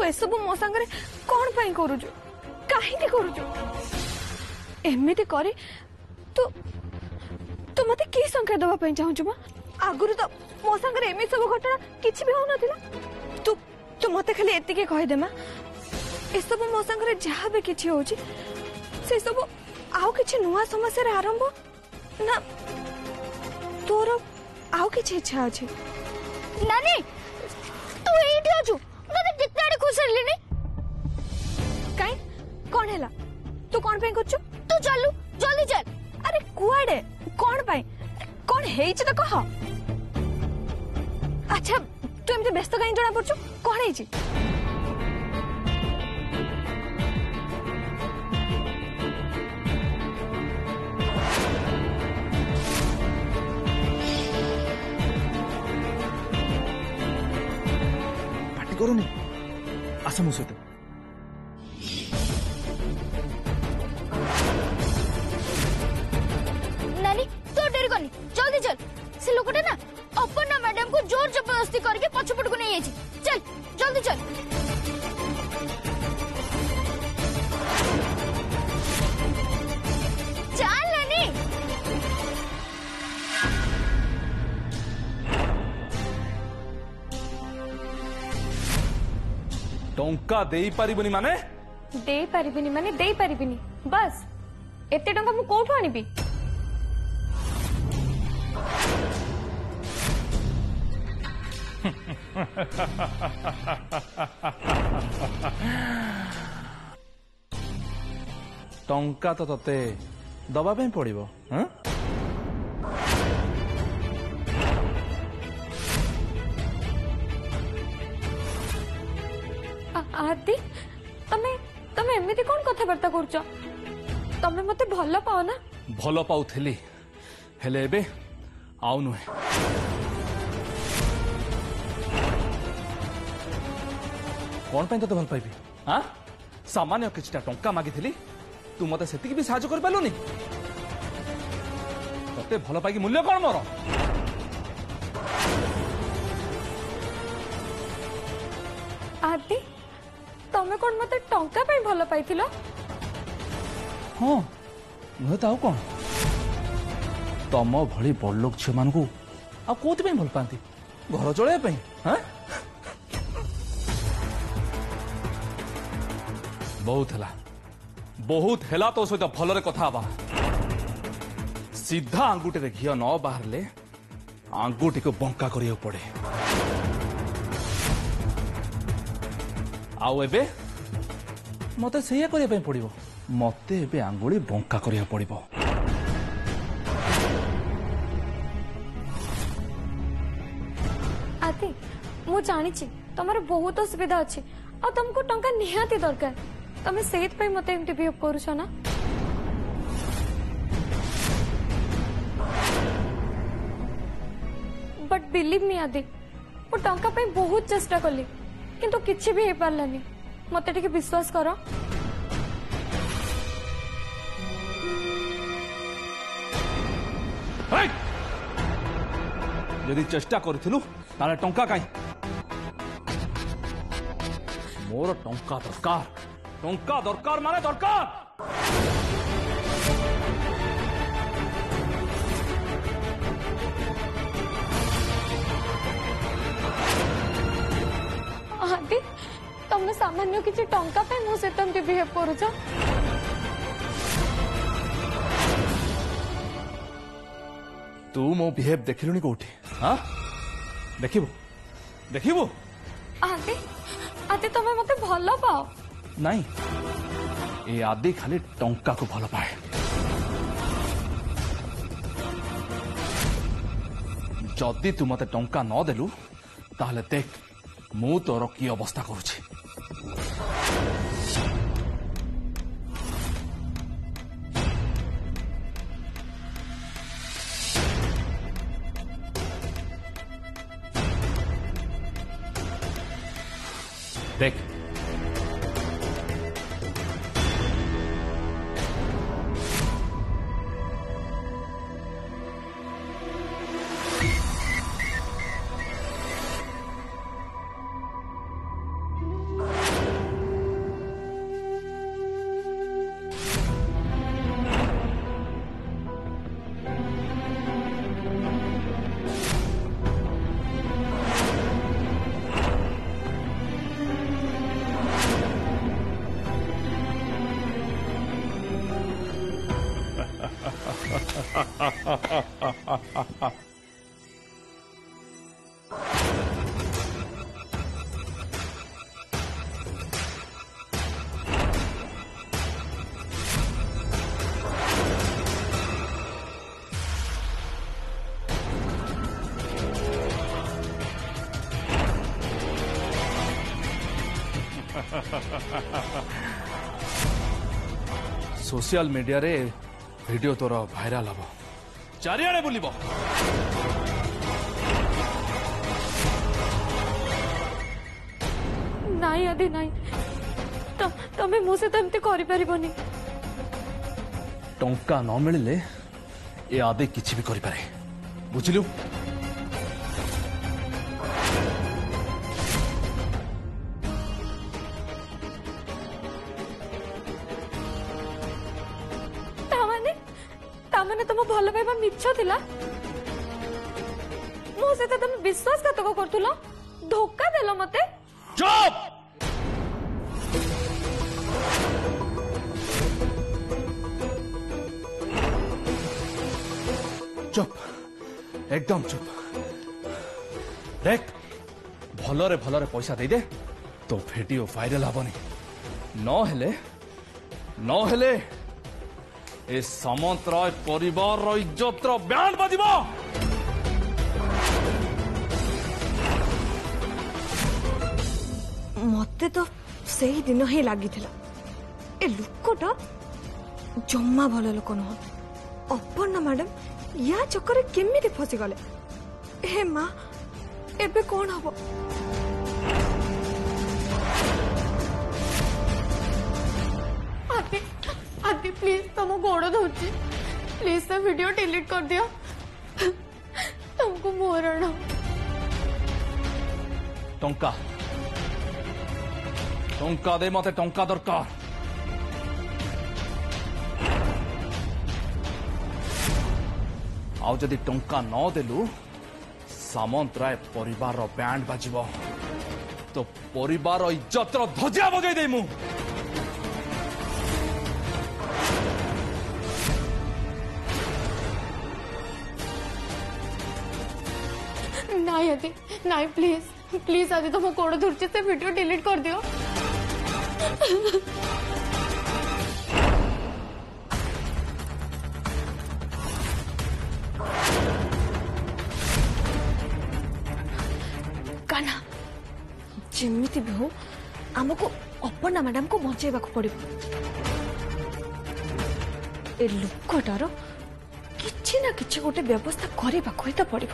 एसबू मो सांगरे कौन पाई करूजु काहे करूजु एमिति करे तू तू मते की संकेत दबा पई चाहू मा आगुरु तो मो सांगरे एमि सब घटना किछि भी हो नथिला तू तू मते खाली एति के कहि दे मा एसबू मो सांगरे जहा भी किछि होची से सब आउ किछि नुवा समस्या रे आरंभ ना तोर आउ किछि इच्छा अछि नानी तू एठी अछु मते जितना रे खुश रहलिनी काई कौन हैला तू कौन पे करछु तू चलू जल्दी चल अरे कुआडे कौन पाई कौन हेइछ त कह अच्छा तू एमते व्यस्त काई जणा पड़छु कौन हेइछ पार्टी करोनी आस मो सहित नानी तो डेरी करनी जल्दी चल से लोकटा ना अपर्णा मैडम को जोर जबरदस्ती करके पछपट को नहीं चल जल्दी चल चल नानी टंका देई पारिबनी माने दे पारिबिनी बस एते टंका मु कोठो आनिबी टंका तो तते दबा पे पड़िबो हैं आदि तमे तमे एमिति कोन कथा वार्ता करछो तमे मते भलो पाओ ना भलो पाउथली हेले एबे आउ नुहे कौन पे तो भल पाइबी हाँ सामान्य किछटा टंका मागिथिली तू मते सेतिकी भी साहाय्य कर पालुनी तते भल पाइकी मूल्य कौन मोर आदि तमे कोन मते टंका पे भलो पाइथिलो हाँ नुहे तो आउ कौन तम भली बड़ लोक झील मान कौन भल पाती घर चलैया हाँ बहुत है तो सहित भलरे कथा बा सीधा आंगुठी रे घी न बाहरले आंगुठी को बंका करिया पड़े आउ एबे मते सेया करिया पे पड़िबो मते एबे आंगुली बंका करिया पड़िबो आदि मु जानी तमर बहुत असुविधा अच्छी आ तुमको टंका निहाती दरकार तमे सेत पे मते एमटी बिहेव करूछ ना बट बिलीव मी आदि मु टंका पे बहुत चेष्टा कली किंतु किछि भी हे पारलानी मते टिके विश्वास करो यदि चेष्टा करूँ ताले टंका कहीं मोर टंका दरकार माने दरकार आदि तुम सामान्य किसी टंका पे मो से तुम बिहेव करूछ तू मो बिहेव देखिलुनी कोठी हाँ देखिबो देखिबो आदि आदि तुम मते भलो पाओ नहीं ए आदि खाली टंका को भल पाए जदि तू मते टंका न देलु ताहले देख मु तोर की अवस्था करुछि देख सोशल मीडिया रे वीडियो तोर भाइराल हम चारिआडे बुलिब नाई आदि नाई तमे मो से एमती करि परिबोनी टंका न मिले ए आदे किछि भी करि पारे बुझिलु तामाने तुम भल पाइबा मिछ थिला मो से तुम विश्वासघातक करथुलो धोखा देलो मते चुप चुप एकदम चुप देख भलरे भलरे पैसा दे दे तो वीडियो वायरल हबनी न हेले ए सामंत राय परिवार इज्जत बैंड बजिबो मते तो सही दिन ही लगी ए लुकटा जम्मा भल लोक नुह अपर्णा मैडम या चक्कर केमिति फसी गले हे माँ एबे कौन हबो आदि आदि प्लीज तुम गोड़ धोची प्लीज से वीडियो डिलीट कर दिया तुमको मोरण टंका टंका दे मते टंका दरकार आउ जदि टंका न देलु सामंत राय परिवार बैंड बाजिब तो परिवार इज्जत ध्वजा बजै देमु नहीं आदि नहीं प्लीज प्लीज आदि तुम कोड़ धुर्ची से वीडियो डिलीट कर दियो काना जेमिति भी हो आमको अपर्णा मैडम को बचाइबा पड़ो ए लोकटार किछि ना किछि गोटे व्यवस्था करबा को तो पड़ो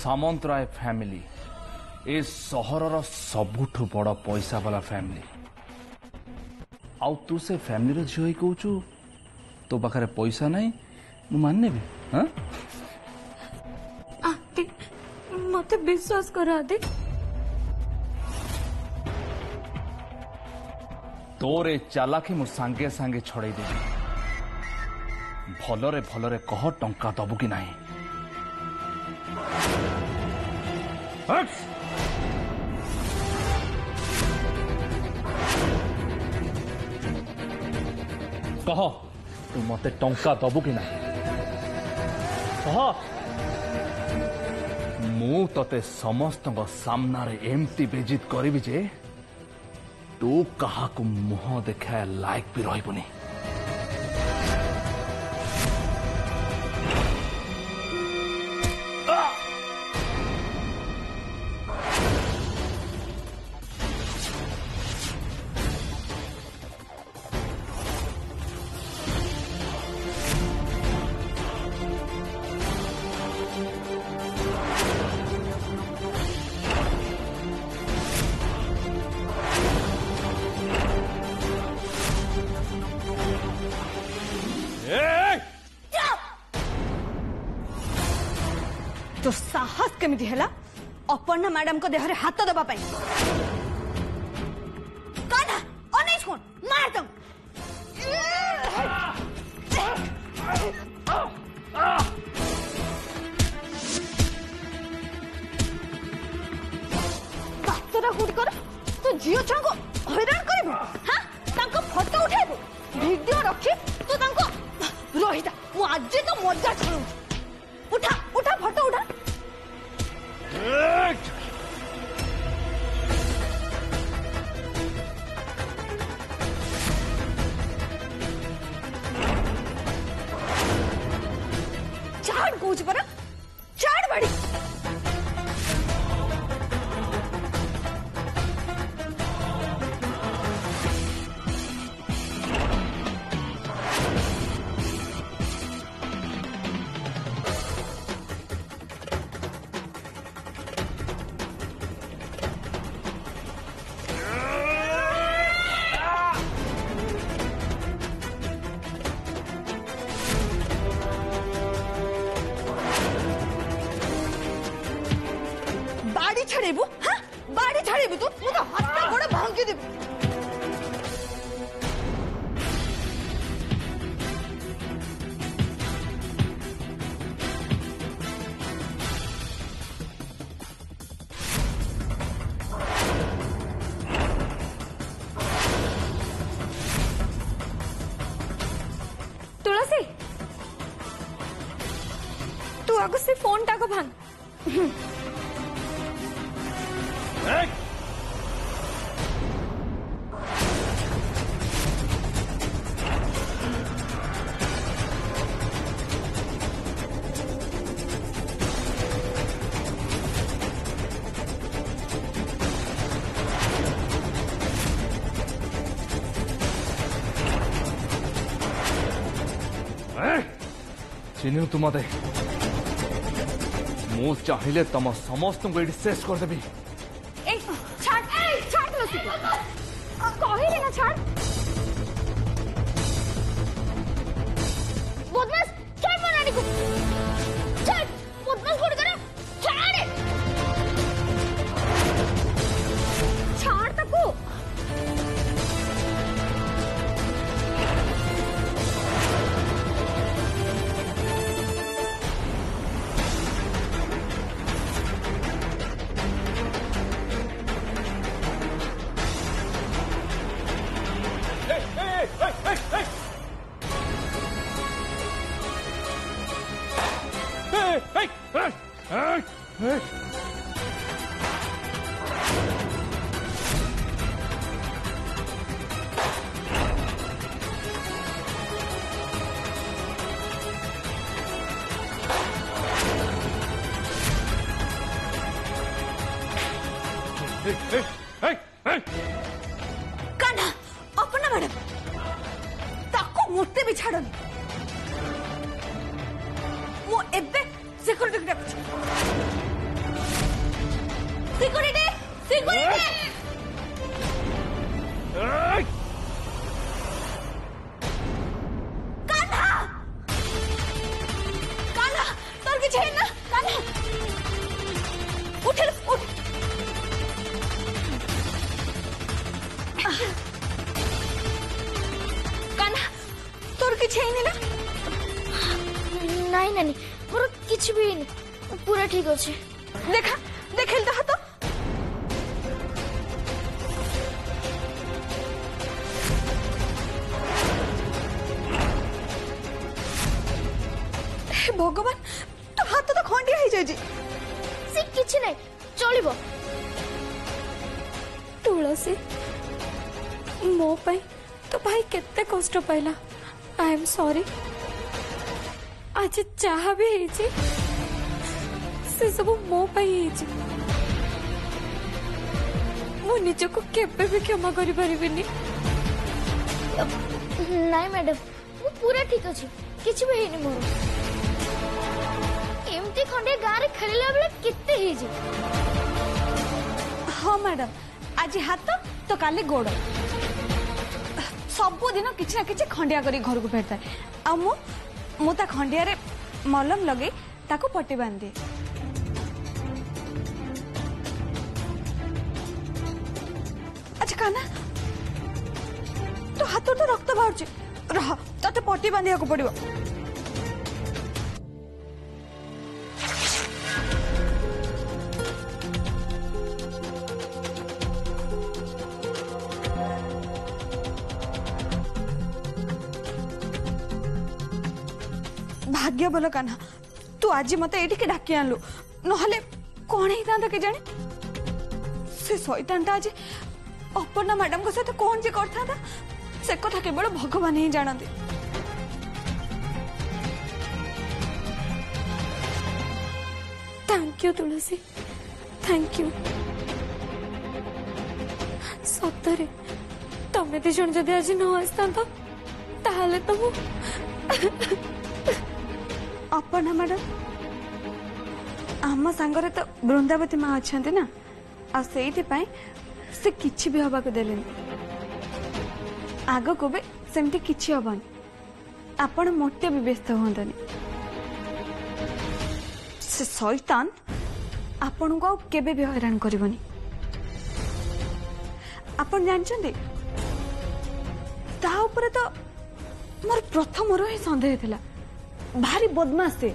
सामंत राय फैमिली ए सहरर सबुठु बड़ पैसा वाला फैमिली आउ तू से फैमिली रो झियो कहूचु तो पाखरे पैसा नहीं मु मानने भी हाँ आदि मते विश्वास कर आदि तोरे चालाखी मु सांगे सांगे छड़े देबी भलरे भलरे कह टंका दबु कि नहीं कह तू मते टंका दबु कि नहीं कह मु तते समस्त सामना रे एमती बेजित करी जे तू कहा को मुह देखा लायक भी रही साहस केमिति हैला अपर्णा मैडम को देहरे हाथ दबा पाई कान्हा अनेश कोन मार दम बातरा गुड कर तू जियो छांको हैरान करबो हां तांको फोटो उठाइबो वीडियो रखी तू तांको रोहिता मु आज तो मजा छाड़ू उठा उठा फोटो उठा छाड़ कूच पर छाड़ बड़ी बाड़ी छड़ेबू हाँ बाड़ी छड़ेबू तू मु तो हाथ गोड़ भांगी देबी तुलसी तू आगो से फोन टाको भांग चिन्हु तु मते मु चाहिए तम समस्त को शेष करदेवी छाड़ तुलसी कहिले ना छाड़ बदमाश छाड़ मोर रानी को छाड़ बदमाश गुड कर छाड़ छाड़ तको कान्हा अपना मैडम ताको मुर्ते भी छाड़नी मु एबे सिक्योरिटी को डाकुची सिक्योरिटी सिक्योरिटी कान्हा कान्हा तोर के छे ना कान्हा उठ उठ कान्हा तोर किछ हैनी ना नहीं नानी मोर किछ भी नहीं पूरा ठीक अछि देखा देखेल तो हाथ हे भगवान तो हाथ तो खंडिया हो जाय से किछ नहीं चलिबो तुलसी मो पाई तो भाई केते कष्ट पाइला आई एम सॉरी आज चाह भी है से सब मो पाई मु निजको केबे भी क्षमा करि परिबिनी नहीं मैडम वो पूरा ठीक अछि किछ भी हेनी मोर एमती खंडे गाँ रे खेलला बेले केते हे जे हाँ मैडम आज हाथ तो काले गोड़ सबु दिन किछि ना किछि खंडिया करी घर को फेरता आ मु ता खंडिया रे मलम लगे ताको पट्टी बांध दिए काना तो हाथ तो रक्त बाहर रह ते पट्टी बांधिया को पड़ो। भाग्य बोल कान्हा तू आज मत ये डाकी आनलु नहले कौन होता के जाने से शैतान आज अपर्णा मैडम को सहित कौन जे करता से कथा केवल भगवान ही जानते। Thank you Tulsi thank you. सतरे तमें दी जन जदि आज न आसता ताहले तो अपर्णा मैडम आम सांगरे तो बृंदावती माँ अच्छा ना आ से किछि भी हवा को देले आग को भी सेमती किछि हबन आपण मोटे भी व्यस्त होंतनी से शैतान आपण को केबे भी हैरान करबनी। आपण जानचंदी ता ऊपर तो मोर प्रथम रो ही संदेह थिला भारी बदमाश से।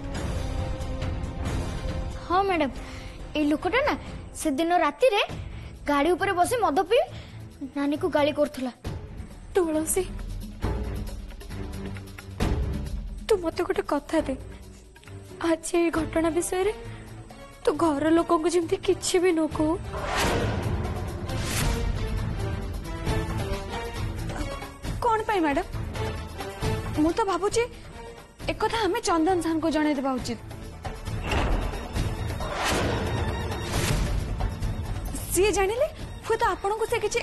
हाँ मैडम ए लोकटा ना से दिन राति रे गाड़ी ऊपर बसी मद पी नानी को गाली करथला। तुलसी तू मत गोटे कथा दे आज ये घटना विषय रे तू घर लोक को जमती किछि भी न को कौन पाई मैडम मु तो भाबुची एक कथा हमें चंदन सार को जणे देबा उचित। सी जानिले हु तो आपण को से किछि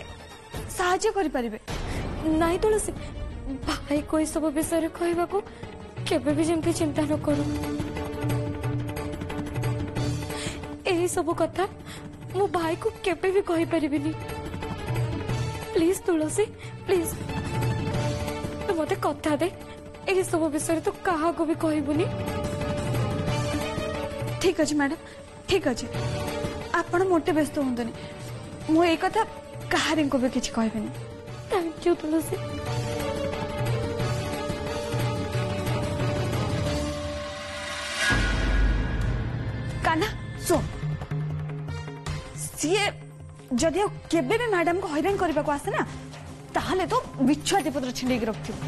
साहाय्य करि परिबे नाही तुलसी भाई कोई सब विषय रे कहबा को केबे भी जेमती चिंता न करू। एही सब कथा मो भाई को केबे भी कहि परिबिनी प्लीज तुलसी प्लीज तो मते कथा दे एही सब विषय तो कहा को भी कहबुनी। ठीक अछि मैडम ठीक अछि आपण मोटे व्यस्त होंतनी मु ए कथा कहारी को भी किछि कहबेनी। Thank you Tulsi. कान्हा सो सीए जदि केबे भी मैडम को हैरान करबा को आसे ना ताहले तो बिच्छादी पत्र छिंडे के रखथिबो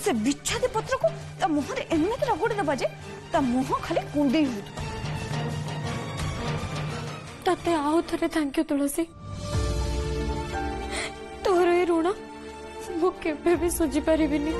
से बिच्छादी पत्र को ता मुह रे एमते रगड़ दबा जे ता मुह खाली कुंडे हो ताते आउ थरे थैंक यू तुलसी तोर ए ऋण मु केबे भी सुझी परिबिनी।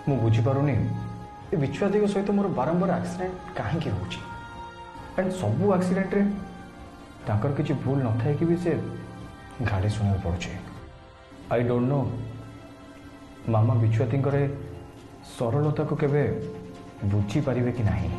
मु बुझी पारुनी ए विश्वादी सहित मोर बारंबार एक्सीडेंट कहीं हो सबू एक्सीडेंट रे ताकर किसी भूल न थाए कि भी से गाड़ी सुना पड़े। आई डोंट नो मामा विश्वाती सरलता को केबे बुझी पारिबे कि नहीं।